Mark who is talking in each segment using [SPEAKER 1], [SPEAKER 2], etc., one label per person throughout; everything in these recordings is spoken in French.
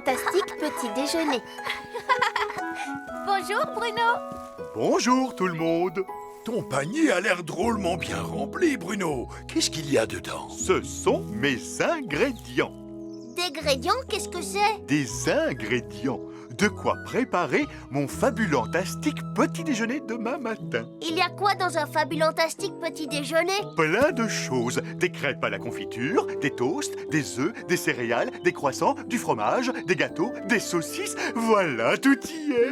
[SPEAKER 1] fantastique petit déjeuner. Bonjour Bruno.
[SPEAKER 2] Bonjour tout le monde. Ton panier a l'air drôlement bien rempli, Bruno. Qu'est-ce qu'il y a dedans?
[SPEAKER 3] Ce sont mes ingrédients.
[SPEAKER 1] Des ingrédients, qu'est-ce que c'est?
[SPEAKER 3] Des ingrédients. De quoi préparer mon fabulantastique petit déjeuner demain matin.
[SPEAKER 1] Il y a quoi dans un fabulantastique petit déjeuner?
[SPEAKER 3] Plein de choses. Des crêpes à la confiture, des toasts, des œufs, des céréales, des croissants, du fromage, des gâteaux, des saucisses. Voilà, tout y est.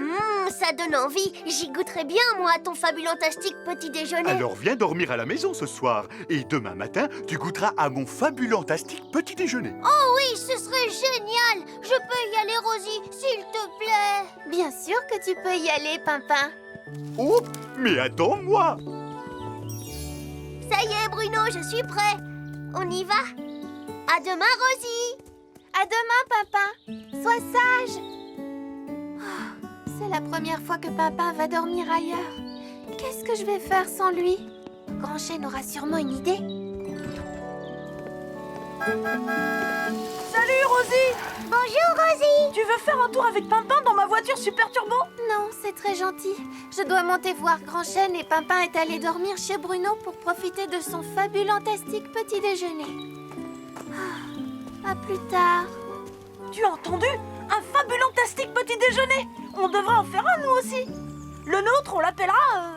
[SPEAKER 1] Ça donne envie. J'y goûterai bien, moi, à ton fabulantastique petit déjeuner.
[SPEAKER 3] Alors viens dormir à la maison ce soir. Et demain matin, tu goûteras à mon fabulantastique petit déjeuner.
[SPEAKER 1] Oh oui, ce serait génial. Je peux y aller, Rosie, s'il te plaît. Bien sûr que tu peux y aller, Pimpin.
[SPEAKER 3] Oh, mais attends-moi.
[SPEAKER 1] Ça y est, Bruno, je suis prêt. On y va. À demain, Rosie. À demain, Pimpin. Sois sage. Oh, c'est la première fois que Pimpin va dormir ailleurs. Qu'est-ce que je vais faire sans lui? Grand Chêne aura sûrement une idée.
[SPEAKER 4] Salut Rosie!
[SPEAKER 1] Bonjour, Rosie.
[SPEAKER 4] Tu veux faire un tour avec Pimpin dans ma voiture super turbo?
[SPEAKER 1] Non, c'est très gentil. Je dois monter voir Grand Chêne et Pimpin est allé dormir chez Bruno pour profiter de son fabulantastique petit déjeuner. À plus tard.
[SPEAKER 4] Tu as entendu? Un fabulantastique petit déjeuner! On devrait en faire un nous aussi! Le nôtre, on l'appellera...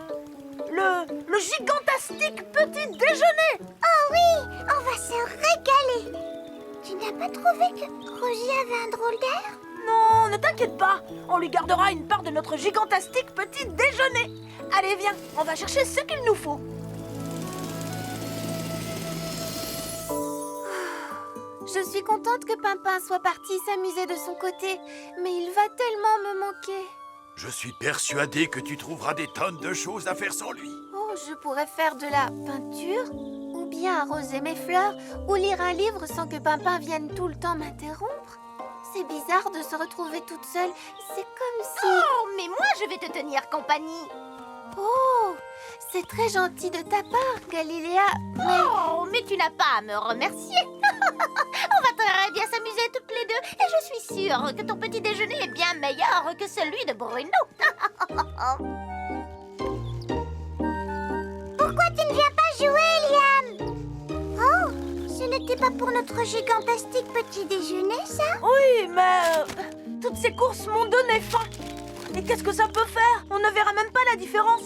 [SPEAKER 4] le gigantastique petit déjeuner!
[SPEAKER 1] Oh oui, on va se régaler. Tu n'as pas trouvé que Rosie avait un drôle d'air?
[SPEAKER 4] Non, ne t'inquiète pas! On lui gardera une part de notre gigantastique petit déjeuner! Allez, viens, on va chercher ce qu'il nous faut!
[SPEAKER 1] Je suis contente que Pimpin soit parti s'amuser de son côté, mais il va tellement me manquer.
[SPEAKER 2] Je suis persuadé que tu trouveras des tonnes de choses à faire sans lui.
[SPEAKER 1] Oh, je pourrais faire de la peinture, ou bien arroser mes fleurs, ou lire un livre sans que Pimpin vienne tout le temps m'interrompre. C'est bizarre de se retrouver toute seule. C'est comme si...
[SPEAKER 5] Oh, mais moi, je vais te tenir compagnie.
[SPEAKER 1] Oh, c'est très gentil de ta part, Galiléa, mais...
[SPEAKER 5] Oh, mais tu n'as pas à me remercier. On va très bien s'amuser toutes les deux. Et je suis sûre que ton petit déjeuner est bien meilleur que celui de Bruno.
[SPEAKER 1] Pourquoi tu ne viens pas jouer, Liam? Oh, ce n'était pas pour notre gigantastique petit déjeuner, ça?
[SPEAKER 4] Oui, mais... toutes ces courses m'ont donné faim! Et qu'est-ce que ça peut faire? On ne verra même pas la différence!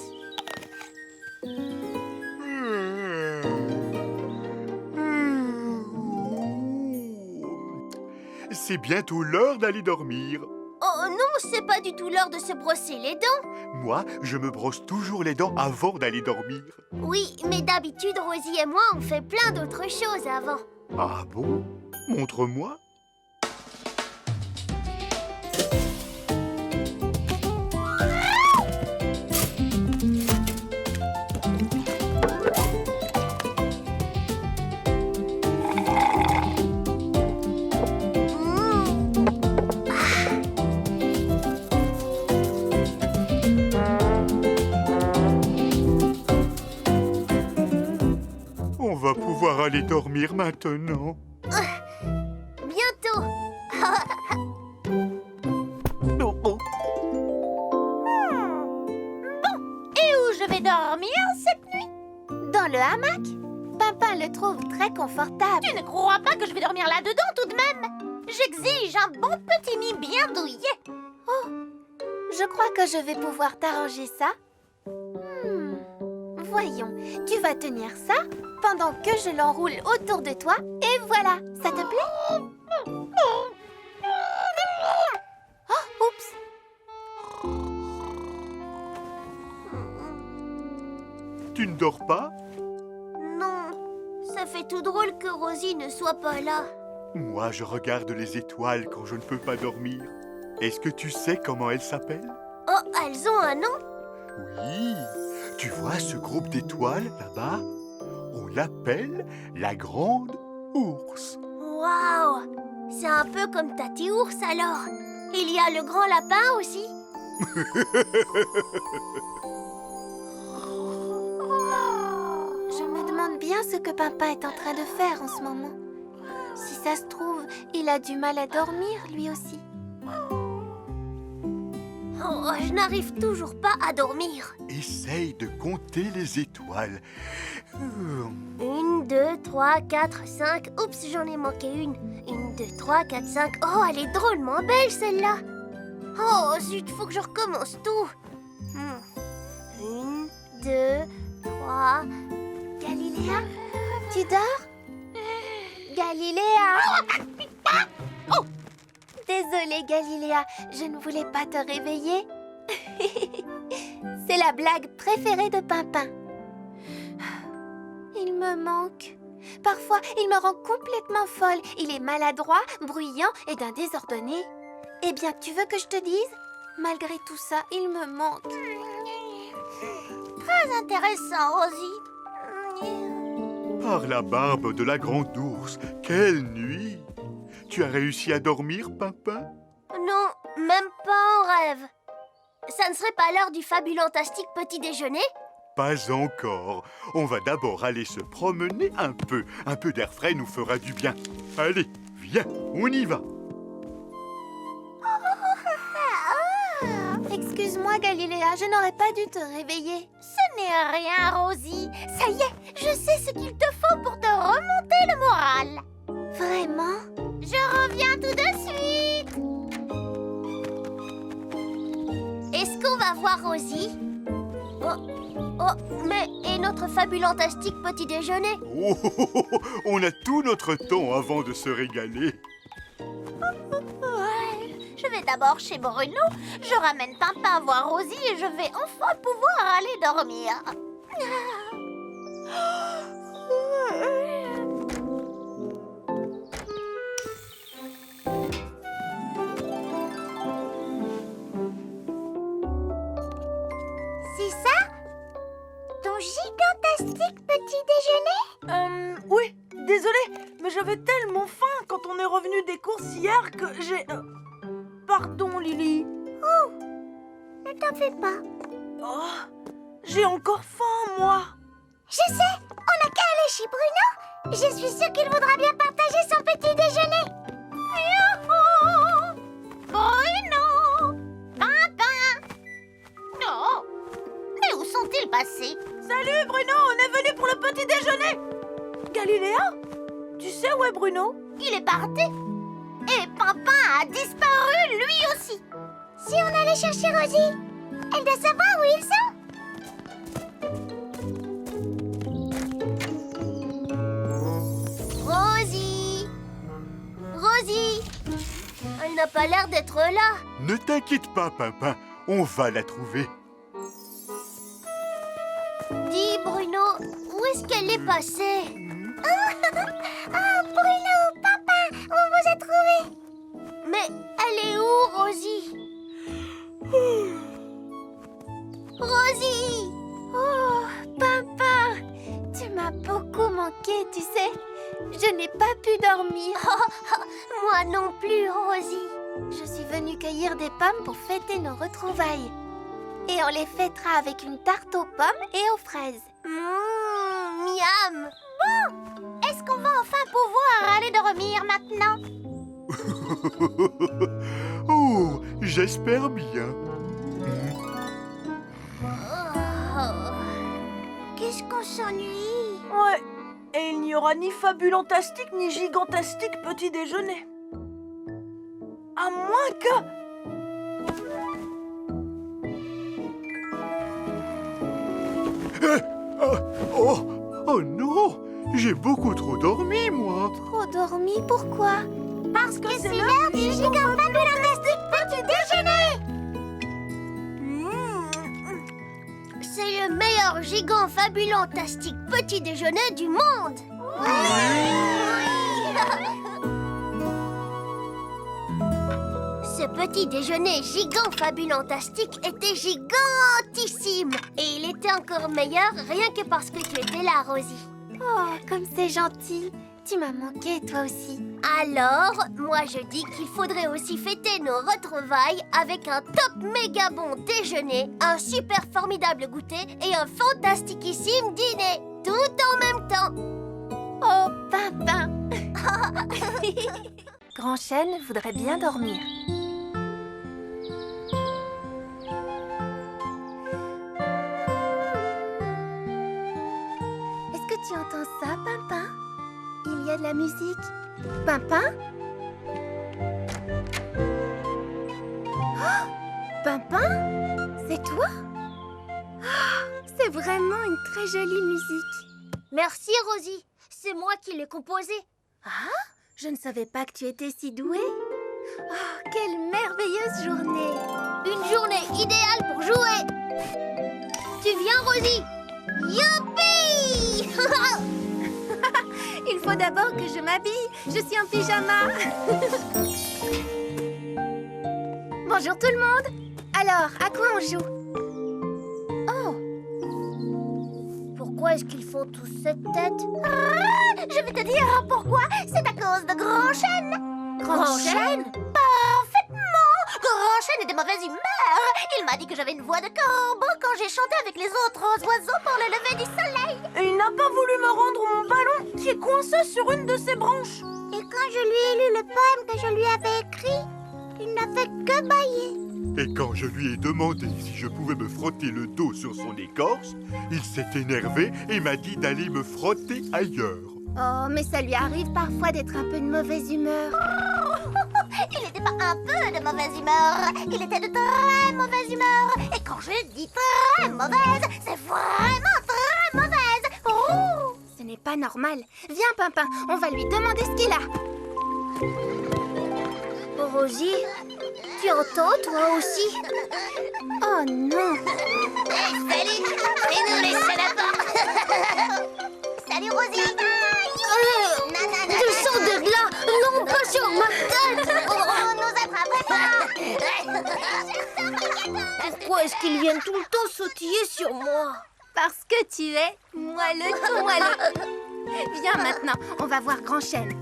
[SPEAKER 3] C'est bientôt l'heure d'aller dormir.
[SPEAKER 1] Oh non, c'est pas du tout l'heure de se brosser les dents.
[SPEAKER 3] Moi, je me brosse toujours les dents avant d'aller dormir.
[SPEAKER 1] Oui, mais d'habitude, Rosie et moi, on fait plein d'autres choses avant.
[SPEAKER 3] Ah bon? Montre-moi. On va pouvoir aller dormir maintenant.
[SPEAKER 1] Bientôt.
[SPEAKER 5] Et où je vais dormir cette nuit?
[SPEAKER 1] Dans le hamac, Pimpin le trouve très confortable.
[SPEAKER 5] Tu ne crois pas que je vais dormir là-dedans tout de même? J'exige un bon petit nid bien douillet.
[SPEAKER 1] Oh, je crois que je vais pouvoir t'arranger ça. Voyons, tu vas tenir ça pendant que je l'enroule autour de toi. Et voilà, ça te plaît? Oh, oups.
[SPEAKER 3] Tu ne dors pas?
[SPEAKER 1] Non, ça fait tout drôle que Rosie ne soit pas là.
[SPEAKER 3] Moi, je regarde les étoiles quand je ne peux pas dormir. Est-ce que tu sais comment elles s'appellent?
[SPEAKER 1] Oh, elles ont un nom?
[SPEAKER 3] Oui. Tu vois ce groupe d'étoiles là-bas? On l'appelle la Grande Ourse.
[SPEAKER 1] Waouh! C'est un peu comme Tati Ours alors. Il y a le grand lapin aussi. Je me demande bien ce que Pimpin est en train de faire en ce moment. Si ça se trouve, il a du mal à dormir lui aussi. Oh, je n'arrive toujours pas à dormir.
[SPEAKER 3] Essaye de compter les étoiles.
[SPEAKER 1] 1, 2, 3, 4, 5. Oups, j'en ai manqué une. 1, 2, 3, 4, 5. Oh, elle est drôlement belle, celle-là. Oh, zut, faut que je recommence tout. 1, 2, 3. Galiléa, tu dors? Galiléa. Oh, désolée, Galiléa, je ne voulais pas te réveiller. C'est la blague préférée de Pimpin. Il me manque. Parfois, il me rend complètement folle. Il est maladroit, bruyant et d'un désordonné. Eh bien, tu veux que je te dise? Malgré tout ça, il me manque.
[SPEAKER 5] Très intéressant, Rosie.
[SPEAKER 3] Par la barbe de la grande ours, quelle nuit! Tu as réussi à dormir, Pimpin?
[SPEAKER 1] Non, même pas en rêve. Ça ne serait pas l'heure du fabulantastique petit déjeuner?
[SPEAKER 3] Pas encore. On va d'abord aller se promener un peu. Un peu d'air frais nous fera du bien. Allez, viens, on y va.
[SPEAKER 1] Excuse-moi, Galiléa, je n'aurais pas dû te réveiller.
[SPEAKER 5] Ce n'est rien, Rosie. Ça y est, je sais ce qu'il te faut pour te remonter le moral.
[SPEAKER 1] Vraiment?
[SPEAKER 5] Je reviens tout de suite.
[SPEAKER 1] Est-ce qu'on va voir Rosie? Oh, mais et notre fabulantastique petit déjeuner?
[SPEAKER 3] Oh, on a tout notre temps avant de se régaler.
[SPEAKER 5] Je vais d'abord chez Bruno, je ramène Pimpin voir Rosie et je vais enfin pouvoir aller dormir.
[SPEAKER 1] C'est ça? Ton gigantastique petit déjeuner?
[SPEAKER 4] Oui, désolé, mais j'avais tellement faim quand on est revenu des courses hier que j'ai... Pardon, Lily.
[SPEAKER 1] Oh, ne t'en fais pas.
[SPEAKER 4] Oh, j'ai encore faim, moi.
[SPEAKER 1] Je sais, on n'a qu'à aller chez Bruno. Je suis sûre qu'il voudra bien partager son petit déjeuner.
[SPEAKER 5] Youhou! Bruno! Pimpin! Oh! Mais où sont-ils passés?
[SPEAKER 4] Salut, Bruno, on est venu pour le petit déjeuner. Galiléa, tu sais où est Bruno?
[SPEAKER 5] Il est parti. Et Pimpin a disparu, lui aussi.
[SPEAKER 1] Si on allait chercher Rosie, elle doit savoir où ils sont. Rosie! Rosie! Elle n'a pas l'air d'être là.
[SPEAKER 3] Ne t'inquiète pas, Pimpin, on va la trouver.
[SPEAKER 1] Dis, Bruno, où est-ce qu'elle est passée? Ah, Bruno, papa, on vous a trouvé. Mais elle est où, Rosie? Rosie! Oh, papa, tu m'as beaucoup manqué, tu sais. Je n'ai pas pu dormir. Moi non plus, Rosie. Je suis venue cueillir des pommes pour fêter nos retrouvailles. Et on les fêtera avec une tarte aux pommes et aux fraises. Miam!
[SPEAKER 5] Est-ce qu'on va enfin pouvoir aller dormir maintenant?
[SPEAKER 3] Oh, j'espère bien.
[SPEAKER 1] Oh, qu'est-ce qu'on s'ennuie?
[SPEAKER 4] Ouais, et il n'y aura ni fabulantastique ni gigantastique petit déjeuner. À moins que...
[SPEAKER 3] Oh non, j'ai beaucoup trop dormi, moi.
[SPEAKER 1] Trop dormi, pourquoi?
[SPEAKER 5] Parce que c'est l'heure du gigant fabulantastique petit déjeuner.
[SPEAKER 1] C'est le meilleur gigant fabulantastique petit déjeuner du monde. Ce petit déjeuner gigant fabulantastique était gigantissime. Et il était encore meilleur rien que parce que tu étais là, Rosie. Oh, comme c'est gentil. Tu m'as manqué, toi aussi. Alors, moi je dis qu'il faudrait aussi fêter nos retrouvailles avec un top méga bon déjeuner, un super formidable goûter et un fantastiquissime dîner. Tout en même temps. Oh, Pimpin.
[SPEAKER 6] Grand Chêne voudrait bien dormir.
[SPEAKER 1] de la musique. Pimpin? Oh, Pimpin? C'est toi? Oh, c'est vraiment une très jolie musique.
[SPEAKER 5] Merci, Rosie. C'est moi qui l'ai composée.
[SPEAKER 1] Ah, je ne savais pas que tu étais si douée. Oh, quelle merveilleuse journée.
[SPEAKER 5] Une journée idéale pour jouer. Tu viens, Rosie? Youpi!
[SPEAKER 1] Il faut d'abord que je m'habille. Je suis en pyjama. Bonjour tout le monde. Alors, à quoi on joue?
[SPEAKER 5] Pourquoi est-ce qu'ils font tous cette tête? Ah, je vais te dire pourquoi. C'est à cause de Grand Chêne.
[SPEAKER 1] Grand Chêne?
[SPEAKER 5] Parfaitement. Grand Chêne est de mauvaise humeur. Il m'a dit que j'avais une voix de corbeau quand j'ai chanté avec les autres oiseaux pour le lever du soleil.
[SPEAKER 4] Et il n'a pas voulu me rendre mon ballon qui est coincé sur une de ses branches.
[SPEAKER 5] Et quand je lui ai lu le poème que je lui avais écrit, il n'a fait que bâiller.
[SPEAKER 3] Et quand je lui ai demandé si je pouvais me frotter le dos sur son écorce, il s'est énervé et m'a dit d'aller me frotter ailleurs.
[SPEAKER 1] Oh, mais ça lui arrive parfois d'être un peu de mauvaise humeur.
[SPEAKER 5] Il n'était pas un peu de mauvaise humeur, il était de très mauvaise humeur. Et quand je dis très mauvaise, c'est vraiment très mauvaise. Oh!
[SPEAKER 1] Ce n'est pas normal. Viens, Pimpin, on va lui demander ce qu'il a.
[SPEAKER 5] Rosie, tu entends toi aussi?
[SPEAKER 1] Oh non.
[SPEAKER 5] Salut, c'est nous les chenapans. Salut Rosie. Descends de là, non pas sur ma tête. On nous attraperait pas. Pourquoi est-ce qu'ils viennent tout le temps sautiller sur moi?
[SPEAKER 1] Parce que tu es moelleux tout moelleux. Viens maintenant, on va voir Grand Chêne.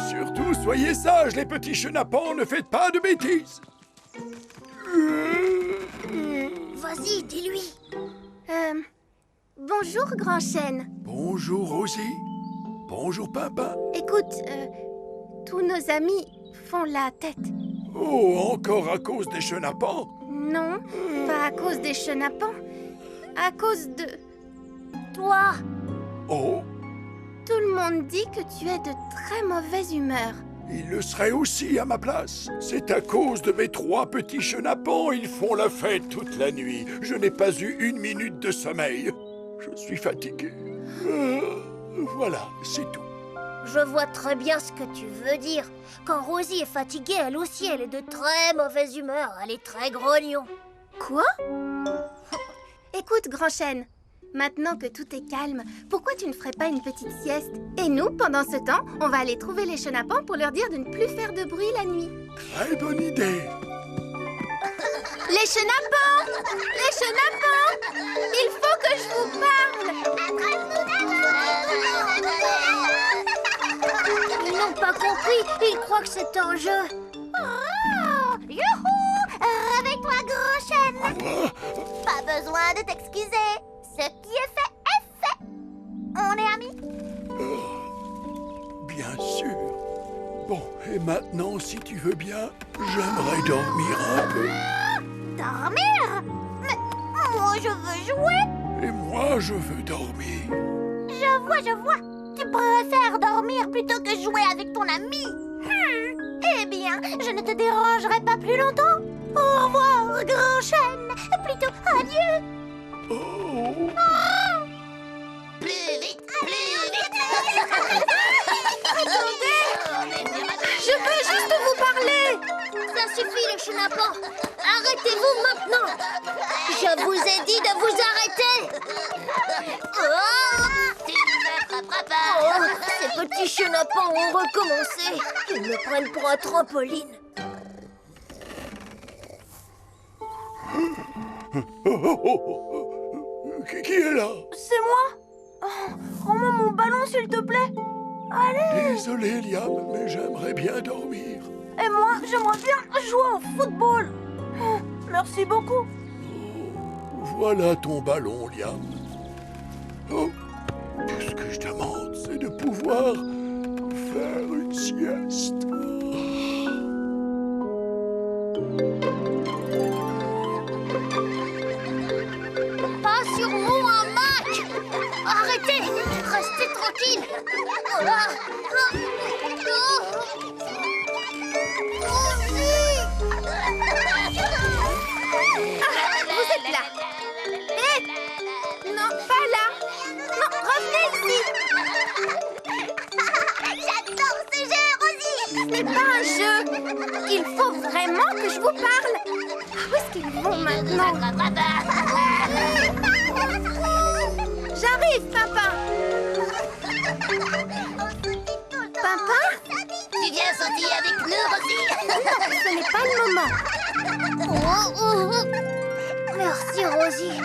[SPEAKER 2] Surtout, soyez sages, les petits chenapans, ne faites pas de bêtises.
[SPEAKER 5] Vas-y, dis-lui.
[SPEAKER 1] Bonjour Grand Chêne.
[SPEAKER 2] Bonjour, Rosie. Bonjour, Pimpin.
[SPEAKER 1] Écoute, tous nos amis font la tête.
[SPEAKER 2] Oh, encore à cause des chenapans?
[SPEAKER 1] Non, pas à cause des chenapans. À cause de...
[SPEAKER 5] Toi.
[SPEAKER 2] Oh,
[SPEAKER 1] Tout le monde dit que tu es de très mauvaise humeur.
[SPEAKER 2] il le serait aussi à ma place. C'est à cause de mes 3 petits chenapans, ils font la fête toute la nuit. Je n'ai pas eu 1 minute de sommeil. Je suis fatigué. Voilà, c'est tout.
[SPEAKER 5] Je vois très bien ce que tu veux dire. Quand Rosie est fatiguée, elle aussi, elle est de très mauvaise humeur. Elle est très grognon.
[SPEAKER 1] Quoi? Écoute, Grand Chêne, maintenant que tout est calme, pourquoi tu ne ferais pas une petite sieste? Et nous, pendant ce temps, on va aller trouver les chenapans pour leur dire de ne plus faire de bruit la nuit.
[SPEAKER 2] Très bonne idée.
[SPEAKER 1] Les chenapans! Les chenapans! Il faut que je vous parle!
[SPEAKER 5] Ils n'ont pas compris. Ils croient que c'est un jeu. Oh, youhou! Réveille-toi, Grand Chêne. Pas besoin de t'excuser. Ce qui est fait. On est amis?
[SPEAKER 2] Bien sûr. Bon, et maintenant, si tu veux bien, j'aimerais dormir un peu.
[SPEAKER 5] Dormir? Mais moi, je veux jouer.
[SPEAKER 2] Et moi, je veux dormir.
[SPEAKER 5] Je vois. Tu préfères dormir plutôt que jouer avec ton ami. Eh bien, je ne te dérangerai pas plus longtemps. Au revoir, Grand Chêne. Plutôt adieu.
[SPEAKER 2] Oh.
[SPEAKER 5] Plus vite.
[SPEAKER 1] Je peux juste vous parler!
[SPEAKER 5] Ça suffit, les chenapans. Arrêtez-vous maintenant. Je vous ai dit de vous arrêter. Tu ne m'attraperas pas. Ces petits chenapans ont recommencé. Ils me prennent pour un trampoline.
[SPEAKER 2] Qui est là?
[SPEAKER 4] C'est moi. Oh, rends-moi mon ballon, s'il te plaît. Allez.
[SPEAKER 2] Désolé, Liam, mais j'aimerais bien dormir.
[SPEAKER 4] Et moi, j'aimerais bien jouer au football. Oh, merci beaucoup.
[SPEAKER 2] Voilà ton ballon, Liam. Oh, tout ce que je demande, c'est de pouvoir faire une sieste.
[SPEAKER 5] Pas sur moi, Mac. Arrêtez. restez tranquille.
[SPEAKER 1] Vous êtes là. Hé! Non, pas là. Non, revenez ici.
[SPEAKER 5] J'adore ce jeu, Rosie.
[SPEAKER 1] Ce n'est pas un jeu. Il faut vraiment que je vous parle. Où est-ce qu'ils vont maintenant? J'arrive, Pimpin. Pimpin?
[SPEAKER 5] Tu viens sautiller avec nous, Rosie?
[SPEAKER 1] Ce n'est pas le moment.
[SPEAKER 5] Merci, Rosie.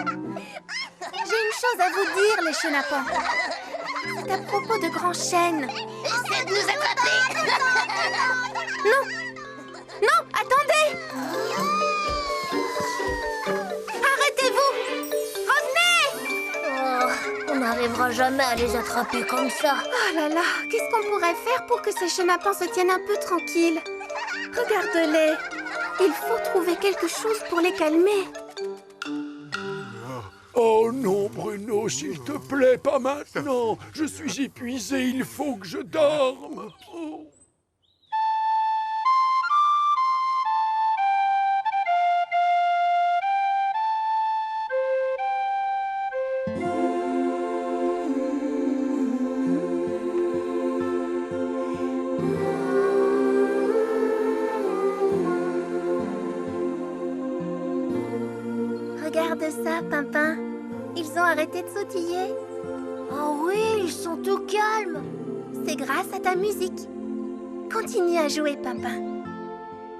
[SPEAKER 1] J'ai une chose à vous dire, les chenapans. C'est à propos de Grand Chêne.
[SPEAKER 5] Essaie de nous attraper.
[SPEAKER 1] Non! Non, attendez! Arrêtez-vous! Revenez!
[SPEAKER 5] Oh, on n'arrivera jamais à les attraper comme ça.
[SPEAKER 1] Oh là là, qu'est-ce qu'on pourrait faire pour que ces chenapans se tiennent un peu tranquilles? Regarde-les. Il faut trouver quelque chose pour les calmer.
[SPEAKER 2] Oh non, Bruno, s'il te plaît, pas maintenant. Je suis épuisé, il faut que je dorme. Oh.
[SPEAKER 1] Regarde ça, Pimpin. Ils ont arrêté de sautiller.
[SPEAKER 5] Oh oui, ils sont tout calmes.
[SPEAKER 1] C'est grâce à ta musique. Continue à jouer, Pimpin.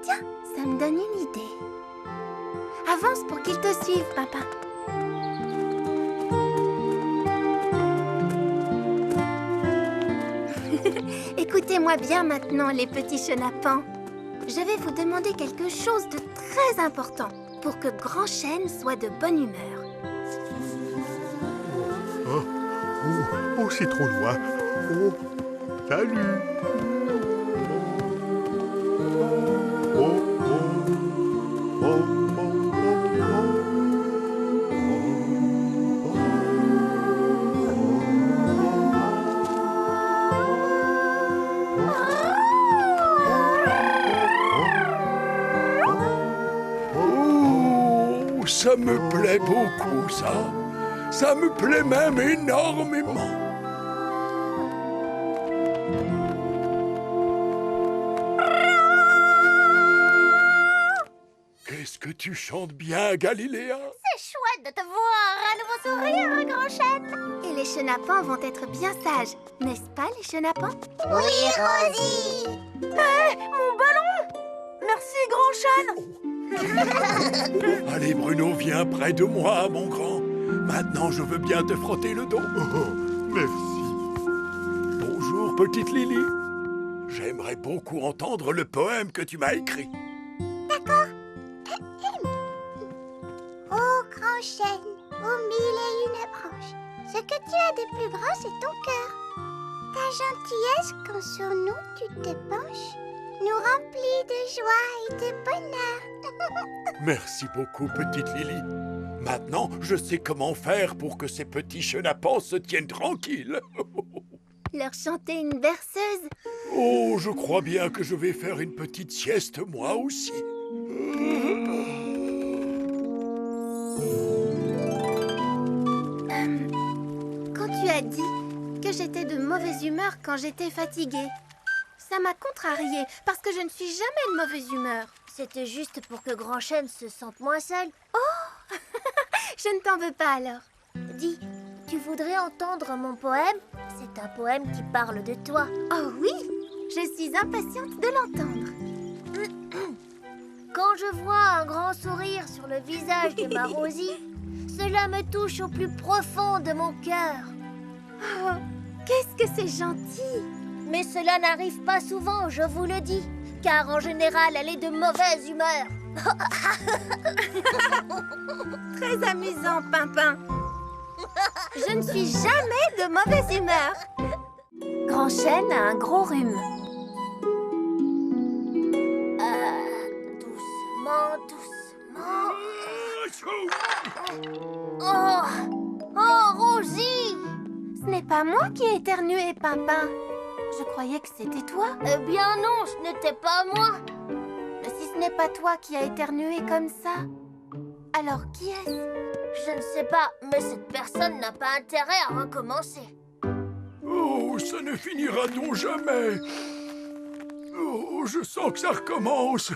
[SPEAKER 1] Tiens, ça me donne une idée. Avance pour qu'ils te suivent, Pimpin. Écoutez-moi bien maintenant, les petits chenapans. Je vais vous demander quelque chose de très important pour que Grand Chêne soit de bonne humeur.
[SPEAKER 3] Oh, c'est trop loin. Oh, salut.
[SPEAKER 2] Oh, ça me plaît beaucoup, ça. Ça me plaît même énormément. Qu'est-ce que tu chantes bien, Galiléa?
[SPEAKER 5] C'est chouette de te voir à nouveau sourire, Grand Chêne.
[SPEAKER 1] Et les chenapans vont être bien sages, n'est-ce pas, les chenapans?
[SPEAKER 5] Oui, Rosie.
[SPEAKER 4] Mon ballon! Merci, Grand Chêne.
[SPEAKER 2] Allez, Bruno, viens près de moi, mon grand. Maintenant, je veux bien te frotter le dos.
[SPEAKER 3] Oh, merci.
[SPEAKER 2] Bonjour, petite Lily. J'aimerais beaucoup entendre le poème que tu m'as écrit.
[SPEAKER 5] Oh, Grand Chêne, aux mille et une branches, ce que tu as de plus grand, c'est ton cœur. Ta gentillesse, quand sur nous tu te penches, nous remplit de joie et de bonheur.
[SPEAKER 2] Merci beaucoup, petite Lily. Maintenant, je sais comment faire pour que ces petits chenapans se tiennent tranquilles.
[SPEAKER 1] Leur chanter une berceuse?
[SPEAKER 2] Oh, je crois bien que je vais faire une petite sieste, moi aussi.
[SPEAKER 1] Quand tu as dit que j'étais de mauvaise humeur quand j'étais fatiguée, ça m'a contrariée parce que je ne suis jamais de mauvaise humeur.
[SPEAKER 5] C'était juste pour que Grand Chêne se sente moins seul.
[SPEAKER 1] Je ne t'en veux pas alors.
[SPEAKER 5] Dis, tu voudrais entendre mon poème? C'est un poème qui parle de toi.
[SPEAKER 1] Oh oui, je suis impatiente de l'entendre.
[SPEAKER 5] Quand je vois un grand sourire sur le visage de ma Rosie, cela me touche au plus profond de mon cœur.
[SPEAKER 1] Oh, qu'est-ce que c'est gentil!
[SPEAKER 5] Mais cela n'arrive pas souvent, je vous le dis, car en général, elle est de mauvaise humeur.
[SPEAKER 1] Très amusant, Pimpin. Je ne suis jamais de mauvaise humeur. Grand Chêne a un gros rhume.
[SPEAKER 5] Doucement. Oh, Rosie!
[SPEAKER 1] Ce n'est pas moi qui ai éternué, Pimpin. Je croyais que c'était toi.
[SPEAKER 5] Eh bien non, ce n'était pas moi.
[SPEAKER 1] Si ce n'est pas toi qui as éternué comme ça, alors qui est-ce?
[SPEAKER 5] Je ne sais pas, mais cette personne n'a pas intérêt à recommencer.
[SPEAKER 2] Oh, ça ne finira-t-on jamais? Oh, je sens que ça recommence.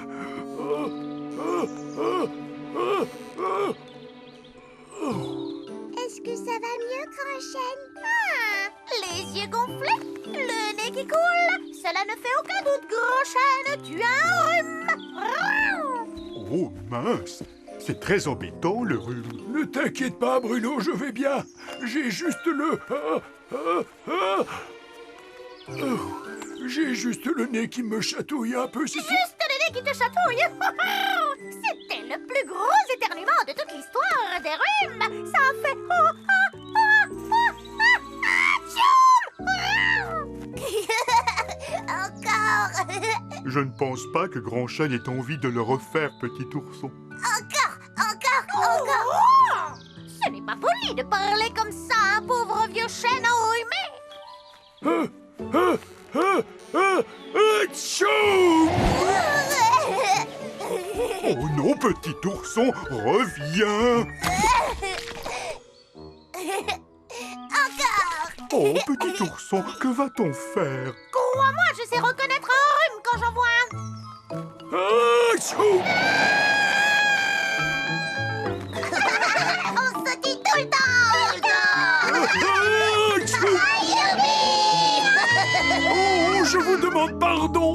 [SPEAKER 5] Est-ce que ça va mieux, Grand-Chêne? Les yeux gonflés, le nez qui coule. Cela ne fait aucun doute, Grand-Chêne. Tu as un rhume.
[SPEAKER 3] Oh mince, c'est très embêtant le rhume.
[SPEAKER 2] Ne t'inquiète pas, Bruno, je vais bien. J'ai juste le... J'ai juste le nez qui me chatouille un peu, c'est tout.
[SPEAKER 5] Juste le nez qui te chatouille. C'était le plus gros éternuement de toute l'histoire des rhumes. Ça a fait... Encore.
[SPEAKER 3] Je ne pense pas que Grand-Chêne ait envie de le refaire, petit ourson.
[SPEAKER 5] Encore. Ce n'est pas poli de parler comme ça à un pauvre vieux chêne enrhumé.
[SPEAKER 2] Tchou!
[SPEAKER 3] Oh non, petit ourson, reviens! Oh, petit ourson, que va-t-on faire?
[SPEAKER 5] Crois-moi, je sais reconnaître un rhume quand j'en vois un.
[SPEAKER 2] Tchou!
[SPEAKER 5] On se dit tout le temps.
[SPEAKER 2] Tchou! Oh, je vous demande pardon!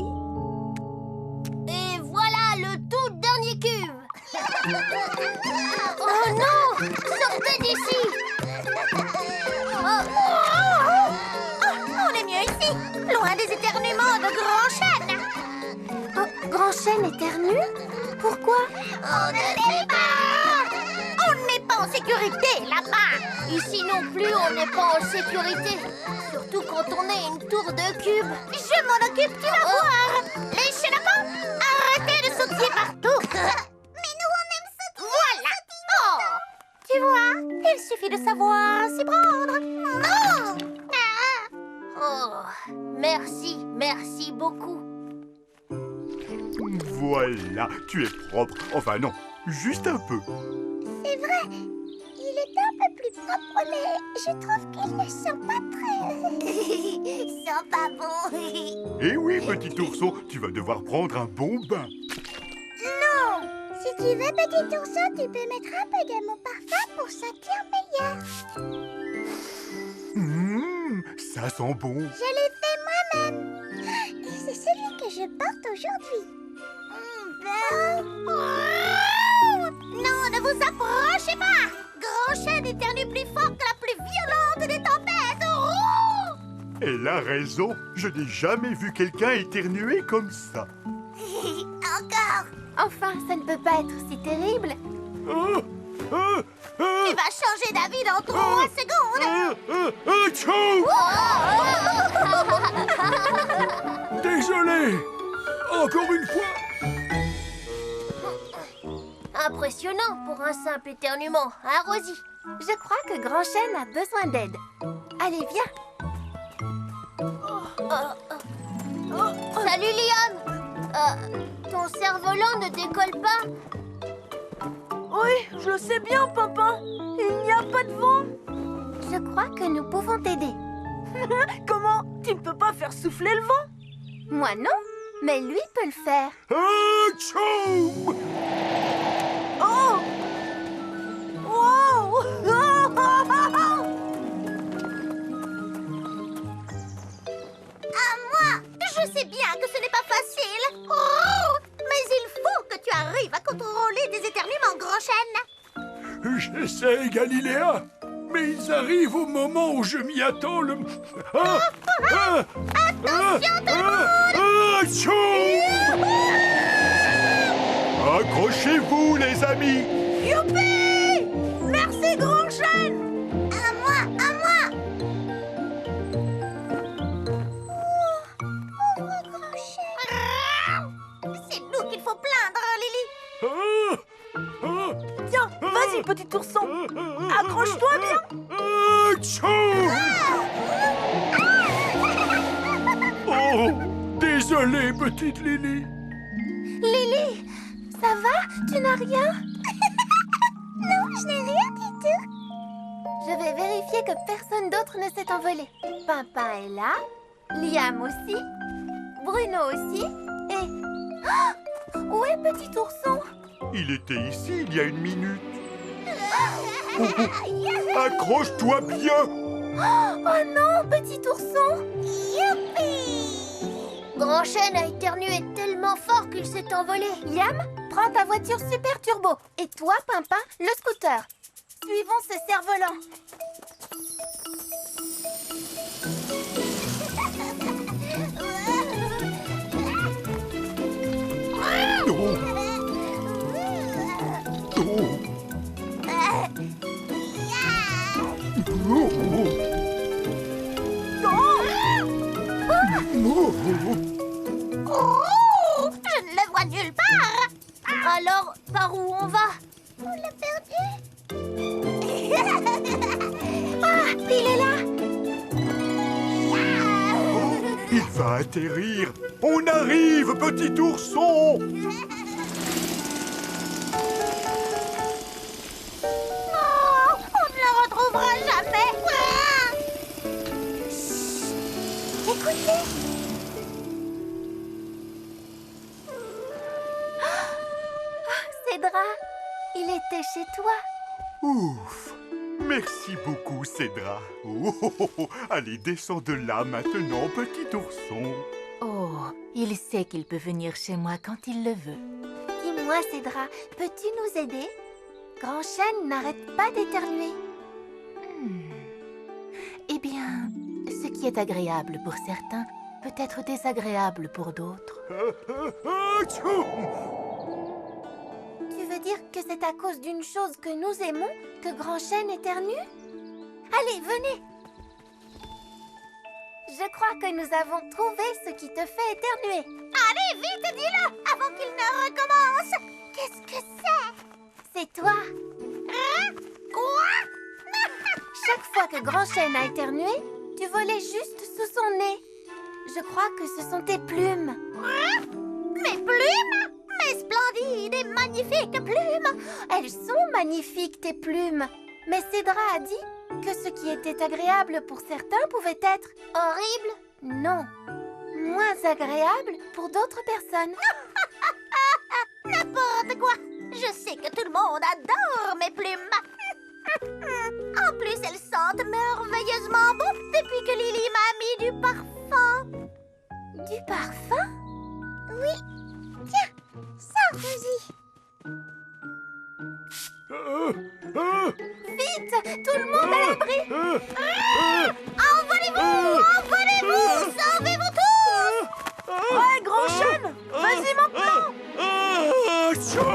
[SPEAKER 5] Et voilà le tout dernier cube. Oh non! Sortez d'ici! On est mieux ici, loin des éternuements de Grand-Chêne.
[SPEAKER 1] Oh, Grand-Chêne éternue? Pourquoi?
[SPEAKER 5] On ne sait pas. On n'est pas en sécurité là-bas. Ici non plus, on n'est pas en sécurité. Surtout quand on est une tour de cube. Je m'en occupe, tu vas voir. Les chenapans, arrêtez de sautiller partout. Mais nous, on aime sautiller. Voilà. Oh. Tu vois, il suffit de savoir s'y prendre. Non. Oh, merci beaucoup.
[SPEAKER 3] Voilà, tu es propre. Enfin non, juste un peu.
[SPEAKER 5] C'est vrai, il est un peu plus propre, mais je trouve qu'il ne sent pas très... Il sent pas bon.
[SPEAKER 3] Eh oui, petit ourson, tu vas devoir prendre un bon bain.
[SPEAKER 5] Non. Si tu veux, petit ourson, tu peux mettre un peu de mon parfum pour sentir meilleur.
[SPEAKER 3] Ça sent bon.
[SPEAKER 5] Je l'ai fait moi-même. Et c'est celui que je porte aujourd'hui. Non, ne vous approchez pas. Grand-Chêne éternue plus fort que la plus violente des tempêtes.
[SPEAKER 3] Elle a raison, je n'ai jamais vu quelqu'un éternuer comme ça.
[SPEAKER 5] Encore.
[SPEAKER 1] Enfin, ça ne peut pas être si terrible.
[SPEAKER 5] Tu vas changer d'avis dans 3 secondes.
[SPEAKER 2] Tchou! Désolé! Encore une fois!
[SPEAKER 5] Impressionnant pour un simple éternuement, hein, Rosie?
[SPEAKER 1] Je crois que Grand-Chêne a besoin d'aide. Allez, viens.
[SPEAKER 5] Salut, Liam. Ton cerf-volant ne décolle pas.
[SPEAKER 4] Oui, je le sais bien, Pimpin. Il n'y a pas de vent.
[SPEAKER 1] Je crois que nous pouvons t'aider.
[SPEAKER 4] Comment? Tu ne peux pas faire souffler le vent?
[SPEAKER 1] Moi non, mais lui peut le faire.
[SPEAKER 2] Tchou!
[SPEAKER 4] Oh! Wow!
[SPEAKER 5] À moi! Je sais bien que ce n'est pas facile. Oh! Mais il faut que tu arrives à contrôler des éternuements, Grand-Chêne.
[SPEAKER 2] J'essaie, Galiléa, mais ils arrivent au moment où je m'y attends.
[SPEAKER 5] Attention, tout le monde!
[SPEAKER 2] Tchou!
[SPEAKER 3] Accrochez-vous, les amis!
[SPEAKER 4] Youpi! Merci, Grand-Chêne!
[SPEAKER 5] À moi! Pauvre Grand-Chêne. C'est nous qu'il faut plaindre, Lily.
[SPEAKER 4] Tiens, vas-y, petit ourson. Accroche-toi bien.
[SPEAKER 2] Atchou! Oh, désolé, petite Lily.
[SPEAKER 1] Lily, ça va? Tu n'as rien?
[SPEAKER 5] Non, je n'ai rien du tout.
[SPEAKER 1] Je vais vérifier que personne d'autre ne s'est envolé. Pimpin est là, Liam aussi, Bruno aussi, et... Oh, où est Petit Ourson?
[SPEAKER 3] Il était ici il y a une minute. Accroche-toi bien.
[SPEAKER 1] Oh non, Petit Ourson!
[SPEAKER 5] Youpi! Grand Chêne a éternué tellement fort qu'il s'est envolé.
[SPEAKER 1] Liam, prends ta voiture super turbo. Et toi, Pimpin, le scooter. Suivons ce cerf-volant.
[SPEAKER 5] Oh, je ne le vois nulle part.
[SPEAKER 1] Alors, par où on va?
[SPEAKER 5] On l'a perdu.
[SPEAKER 1] Ah, il est là!
[SPEAKER 3] Il va atterrir. On arrive, petit ourson.
[SPEAKER 5] Oh, on ne le retrouvera jamais. Écoutez.
[SPEAKER 1] Cédra, il était chez toi.
[SPEAKER 3] Ouf. Merci beaucoup, Cédra. Oh, oh, oh, oh. Allez, descends de là maintenant, petit ourson.
[SPEAKER 4] Oh, il sait qu'il peut venir chez moi quand il le veut.
[SPEAKER 1] Dis-moi, Cédra, peux-tu nous aider? Grand Chêne n'arrête pas d'éternuer.
[SPEAKER 4] Eh bien, ce qui est agréable pour certains peut être désagréable pour d'autres.
[SPEAKER 3] Atchou!
[SPEAKER 1] Tu veux dire que c'est à cause d'une chose que nous aimons que Grand Chêne éternue? Allez, venez! Je crois que nous avons trouvé ce qui te fait éternuer.
[SPEAKER 5] Allez, vite, dis-le, avant qu'il ne recommence. Qu'est-ce que c'est?
[SPEAKER 1] C'est toi.
[SPEAKER 5] Hein? Quoi?
[SPEAKER 1] Chaque fois que Grand Chêne a éternué, tu volais juste sous son nez. Je crois que ce sont tes plumes.
[SPEAKER 5] Hein? Mes plumes? Mes splendides et magnifiques plumes.
[SPEAKER 1] Elles sont magnifiques, tes plumes. Mais Cédra a dit que ce qui était agréable pour certains pouvait être
[SPEAKER 5] Horrible.
[SPEAKER 1] non, moins agréable pour d'autres personnes.
[SPEAKER 5] N'importe quoi. Je sais que tout le monde adore mes plumes. En plus, elles sentent merveilleusement bon depuis que Lily m'a mis du parfum.
[SPEAKER 1] Du parfum?
[SPEAKER 5] Oui. Tiens, ça, Rosie.
[SPEAKER 1] Vite, tout le monde à l'abri.
[SPEAKER 5] Envolez-vous, envolez-vous, sauvez-vous tous.
[SPEAKER 4] Ouais, Grand Chêne, vas-y maintenant.
[SPEAKER 2] Atchou!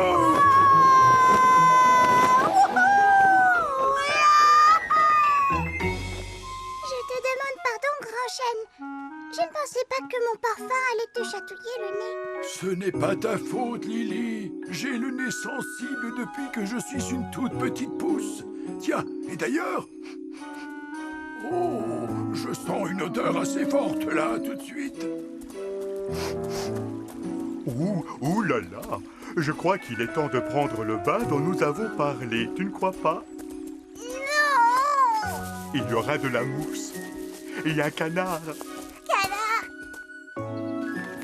[SPEAKER 5] Je te demande pardon, Grand Chêne. Je ne pensais pas que mon parfum allait te chatouiller le nez.
[SPEAKER 2] Ce n'est pas ta faute, Lily. J'ai le nez sensible depuis que je suis une toute petite pousse. Tiens, et d'ailleurs... Oh, je sens une odeur assez forte là, tout de suite.
[SPEAKER 3] Ouh là là. Je crois qu'il est temps de prendre le bain dont nous avons parlé. Tu ne crois pas?
[SPEAKER 5] Non!
[SPEAKER 3] Il y aura de la mousse et un canard.
[SPEAKER 5] Canard!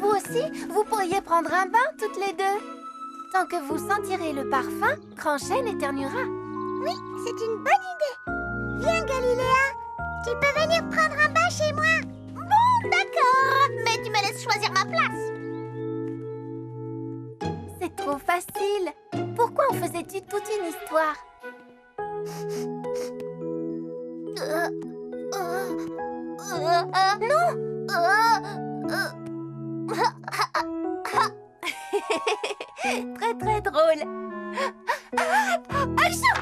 [SPEAKER 1] Vous aussi, vous pourriez prendre un bain toutes les deux. Tant que vous sentirez le parfum, Grand Chêne éternuera.
[SPEAKER 5] Oui, c'est une bonne idée. Viens, Galiléa. Tu peux venir prendre un bain chez moi. Bon, d'accord. Mais tu me laisses choisir ma place.
[SPEAKER 1] C'est trop facile. Pourquoi en faisais-tu toute une histoire? Très très drôle. Achou!